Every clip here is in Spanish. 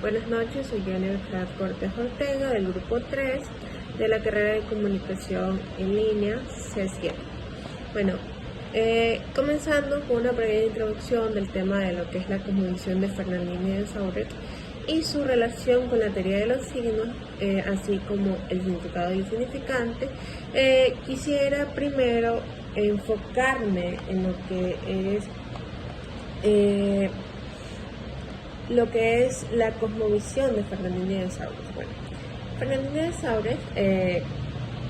Buenas noches, soy Jennifer Cortés Ortega del grupo 3 de la carrera de Comunicación en Línea C7. Bueno, comenzando con una breve introducción del tema de lo que es la cosmovisión de Fernandini de Sauret y su relación con la teoría de los signos, así como el significado y el significante. Quisiera primero enfocarme en lo que es la cosmovisión de Fernandini de Sauret. Bueno, Fernandini de Sauret,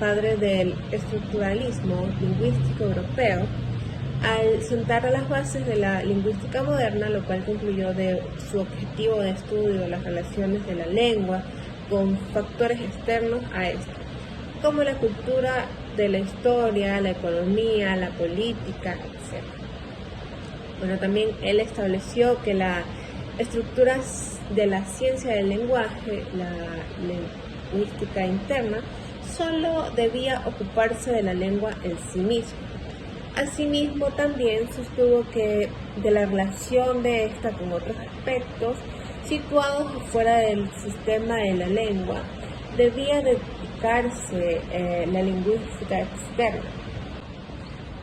padre del estructuralismo lingüístico europeo, al sentar las bases de la lingüística moderna, lo cual concluyó de su objetivo de estudio de las relaciones de la lengua con factores externos a esta, como la cultura de la historia, la economía, la política, etc. Bueno, también él estableció que la estructuras de la ciencia del lenguaje, la lingüística interna, solo debía ocuparse de la lengua en sí misma. Asimismo, también sostuvo que de la relación de esta con otros aspectos situados fuera del sistema de la lengua, debía dedicarse la lingüística externa.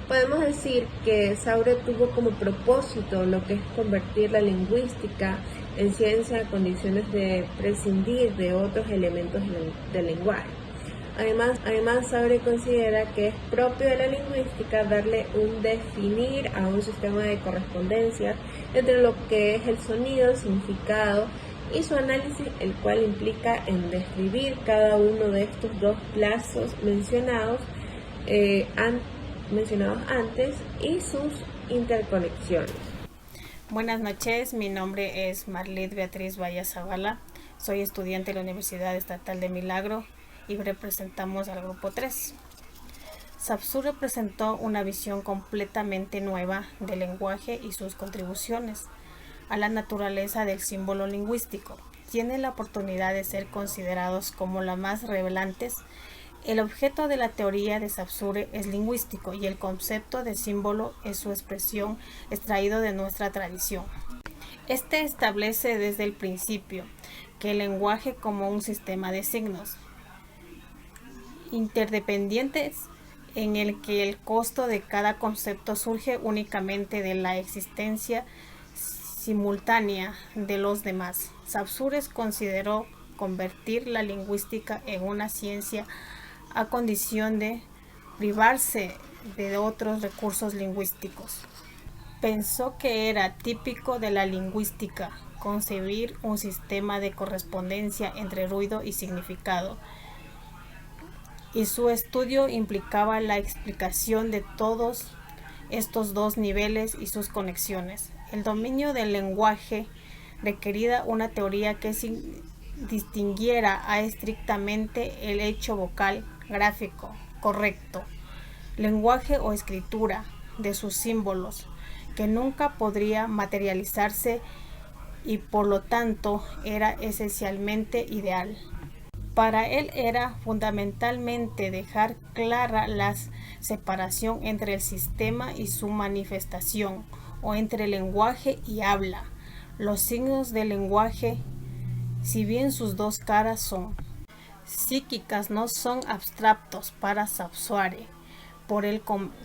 Podemos decir que Sauret tuvo como propósito lo que es convertir la lingüística en ciencia a condiciones de prescindir de otros elementos del lenguaje. Además, Sauret considera que es propio de la lingüística darle un definir a un sistema de correspondencia entre lo que es el sonido, el significado y su análisis, el cual implica en describir cada uno de estos dos plazos mencionados antes y sus interconexiones. Buenas noches, mi nombre es Marlit Beatriz Valla Zavala, soy estudiante de la Universidad Estatal de Milagro y representamos al grupo 3. Saussure presentó una visión completamente nueva del lenguaje y sus contribuciones a la naturaleza del símbolo lingüístico. Tiene la oportunidad de ser considerados como las más revelantes. El objeto de la teoría de Saussure es lingüístico y el concepto de símbolo es su expresión extraído de nuestra tradición. Este establece desde el principio que el lenguaje como un sistema de signos interdependientes en el que el costo de cada concepto surge únicamente de la existencia simultánea de los demás. Saussure consideró convertir la lingüística en una ciencia a condición de privarse de otros recursos lingüísticos. Pensó que era típico de la lingüística concebir un sistema de correspondencia entre ruido y significado, y su estudio implicaba la explicación de todos estos dos niveles y sus conexiones. El dominio del lenguaje requería una teoría que distinguiera estrictamente el hecho vocal gráfico correcto, lenguaje o escritura de sus símbolos, que nunca podría materializarse y por lo tanto era esencialmente ideal. Para él era fundamentalmente dejar clara la separación entre el sistema y su manifestación, o entre lenguaje y habla. Los signos del lenguaje, si bien sus dos caras son psíquicas, no son abstractos para Saussure. Por el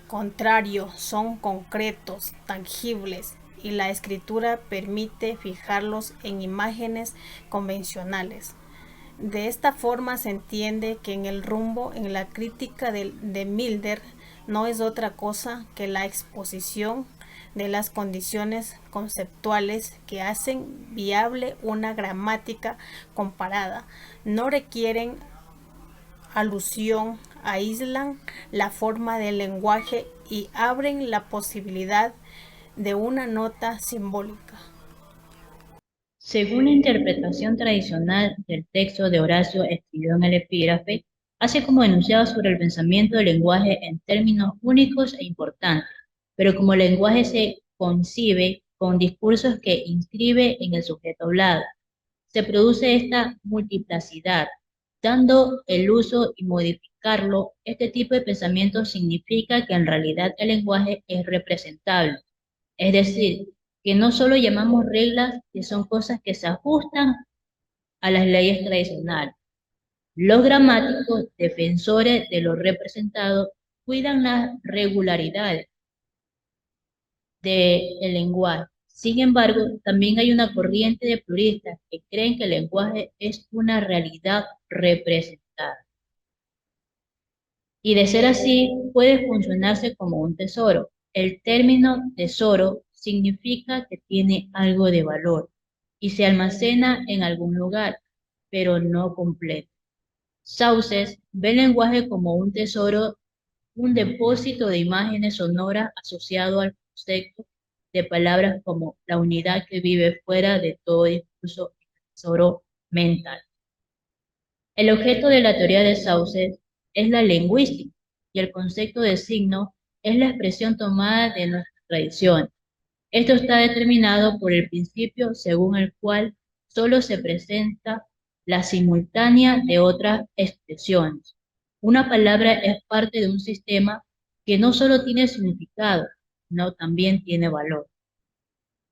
contrario, son concretos, tangibles, y la escritura permite fijarlos en imágenes convencionales. De esta forma se entiende que en el rumbo en la crítica de Milder no es otra cosa que la exposición de las condiciones conceptuales que hacen viable una gramática comparada. No requieren alusión, aíslan la forma del lenguaje y abren la posibilidad de una nota simbólica. Según la interpretación tradicional del texto de Horacio escribió en el epígrafe, hace como enunciado sobre el pensamiento del lenguaje en términos únicos e importantes, pero como el lenguaje se concibe con discursos que inscribe en el sujeto hablado. Se produce esta multiplicidad, dando el uso y modificarlo. Este tipo de pensamiento significa que en realidad el lenguaje es representable, es decir, que no solo llamamos reglas, que son cosas que se ajustan a las leyes tradicionales. Los gramáticos, defensores de lo representado, cuidan las regularidades del lenguaje. Sin embargo, también hay una corriente de puristas que creen que el lenguaje es una realidad representada. Y de ser así, puede funcionarse como un tesoro. El término tesoro significa que tiene algo de valor y se almacena en algún lugar, pero no completo. Sauces ve el lenguaje como un tesoro, un depósito de imágenes sonoras asociado al concepto de palabras como la unidad que vive fuera de todo discurso, tesoro mental. El objeto de la teoría de Sauces es la lingüística y el concepto de signo es la expresión tomada de nuestra tradición. Esto está determinado por el principio según el cual solo se presenta la simultánea de otras expresiones. Una palabra es parte de un sistema que no solo tiene significado, sino también tiene valor.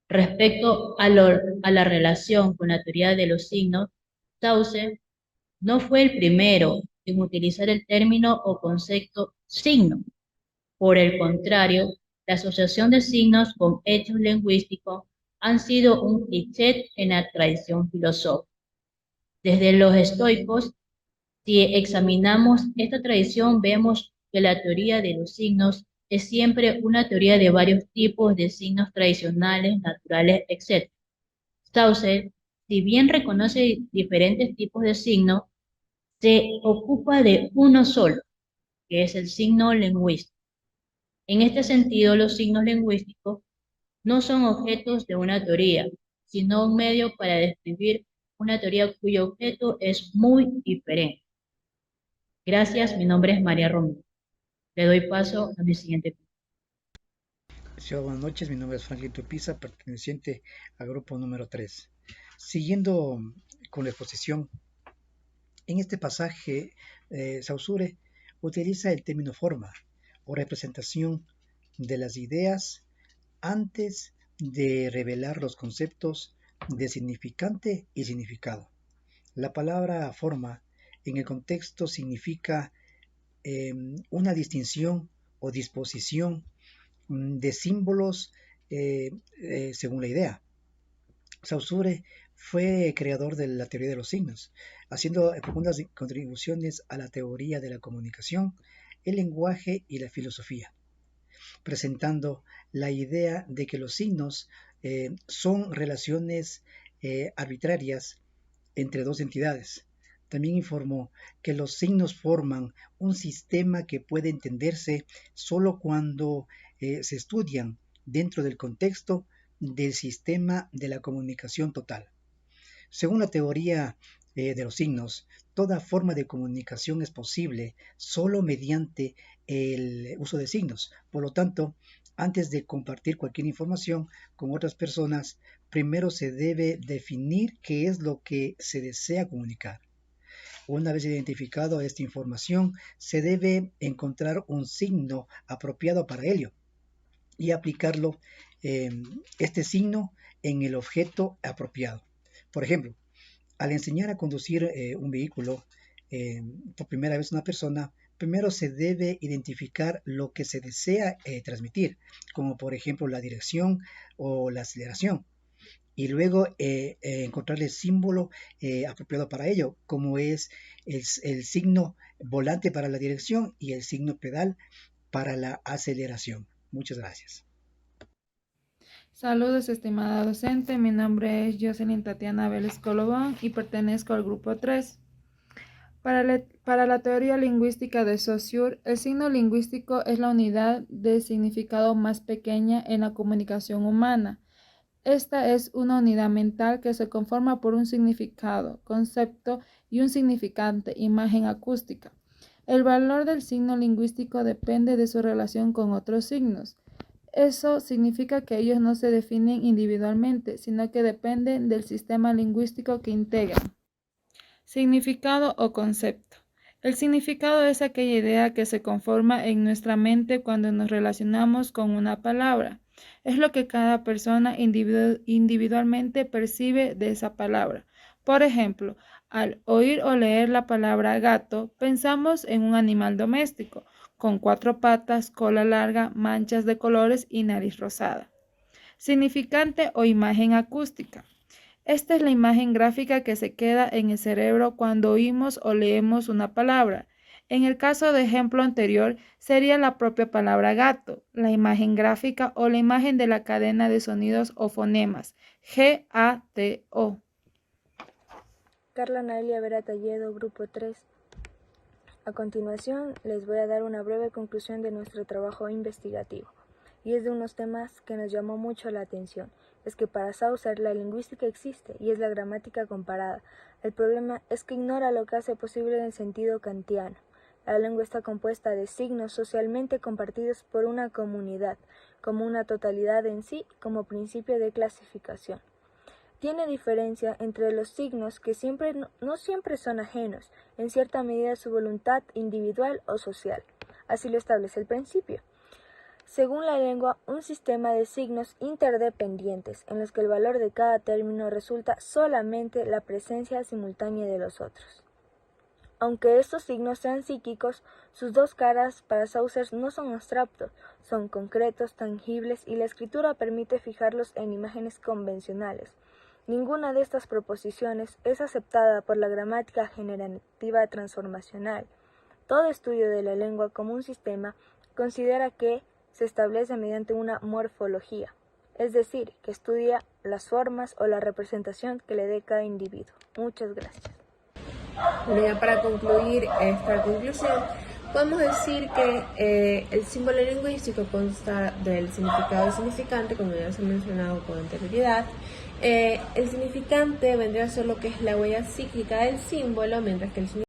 Respecto a la relación con la teoría de los signos, Sauces no fue el primero en utilizar el término o concepto signo. Por el contrario, la asociación de signos con hechos lingüísticos han sido un cliché en la tradición filosófica. Desde los estoicos, si examinamos esta tradición, vemos que la teoría de los signos es siempre una teoría de varios tipos de signos tradicionales, naturales, etc. Saussure, si bien reconoce diferentes tipos de signos, se ocupa de uno solo, que es el signo lingüístico. En este sentido, los signos lingüísticos no son objetos de una teoría, sino un medio para describir una teoría cuyo objeto es muy diferente. Gracias, mi nombre es María Romero. Le doy paso a mi siguiente. Sí, buenas noches, mi nombre es Franklin Tupiza, perteneciente al grupo número 3. Siguiendo con la exposición, en este pasaje, Saussure utiliza el término forma o representación de las ideas antes de revelar los conceptos de significante y significado. La palabra forma en el contexto significa una distinción o disposición de símbolos según la idea. Saussure fue creador de la teoría de los signos, haciendo profundas contribuciones a la teoría de la comunicación, el lenguaje y la filosofía, presentando la idea de que los signos son relaciones arbitrarias entre dos entidades. También informó que los signos forman un sistema que puede entenderse solo cuando se estudian dentro del contexto del sistema de la comunicación total. Según la teoría de los signos, toda forma de comunicación es posible solo mediante el uso de signos. Por lo tanto, antes de compartir cualquier información con otras personas, primero se debe definir qué es lo que se desea comunicar. Una vez identificado esta información, se debe encontrar un signo apropiado para ello y aplicarlo, este signo, en el objeto apropiado. Por ejemplo, al enseñar a conducir un vehículo por primera vez a una persona, primero se debe identificar lo que se desea transmitir, como por ejemplo la dirección o la aceleración. Y luego encontrar el símbolo apropiado para ello, como es el signo volante para la dirección y el signo pedal para la aceleración. Muchas gracias. Saludos, estimada docente. Mi nombre es Jocelyn Tatiana Vélez Colobón y pertenezco al grupo 3. Para la teoría lingüística de Saussure, el signo lingüístico es la unidad de significado más pequeña en la comunicación humana. Esta es una unidad mental que se conforma por un significado, concepto y un significante, imagen acústica. El valor del signo lingüístico depende de su relación con otros signos. Eso significa que ellos no se definen individualmente, sino que dependen del sistema lingüístico que integran. Significado o concepto. El significado es aquella idea que se conforma en nuestra mente cuando nos relacionamos con una palabra. Es lo que cada persona individualmente percibe de esa palabra. Por ejemplo, al oír o leer la palabra gato, pensamos en un animal doméstico, con 4 patas, cola larga, manchas de colores y nariz rosada. Significante o imagen acústica. Esta es la imagen gráfica que se queda en el cerebro cuando oímos o leemos una palabra. En el caso de ejemplo anterior, sería la propia palabra gato, la imagen gráfica o la imagen de la cadena de sonidos o fonemas, G-A-T-O. Carla Naelia Vera Talledo, Grupo 3. A continuación, les voy a dar una breve conclusión de nuestro trabajo investigativo, y es de unos temas que nos llamó mucho la atención. Es que para Saussure la lingüística existe y es la gramática comparada. El problema es que ignora lo que hace posible en el sentido kantiano. La lengua está compuesta de signos socialmente compartidos por una comunidad, como una totalidad en sí, como principio de clasificación. Tiene diferencia entre los signos que no siempre son ajenos, en cierta medida a su voluntad individual o social. Así lo establece el principio. Según la lengua, un sistema de signos interdependientes, en los que el valor de cada término resulta solamente la presencia simultánea de los otros. Aunque estos signos sean psíquicos, sus dos caras para Saussure no son abstractos, son concretos, tangibles, y la escritura permite fijarlos en imágenes convencionales. Ninguna de estas proposiciones es aceptada por la gramática generativa transformacional. Todo estudio de la lengua como un sistema considera que se establece mediante una morfología, es decir, que estudia las formas o la representación que le dé cada individuo. Muchas gracias. Bueno, ya para concluir esta conclusión, podemos decir que el símbolo lingüístico consta del significado y significante, como ya se ha mencionado con anterioridad. El significante vendría a ser lo que es la huella cíclica del símbolo, mientras que el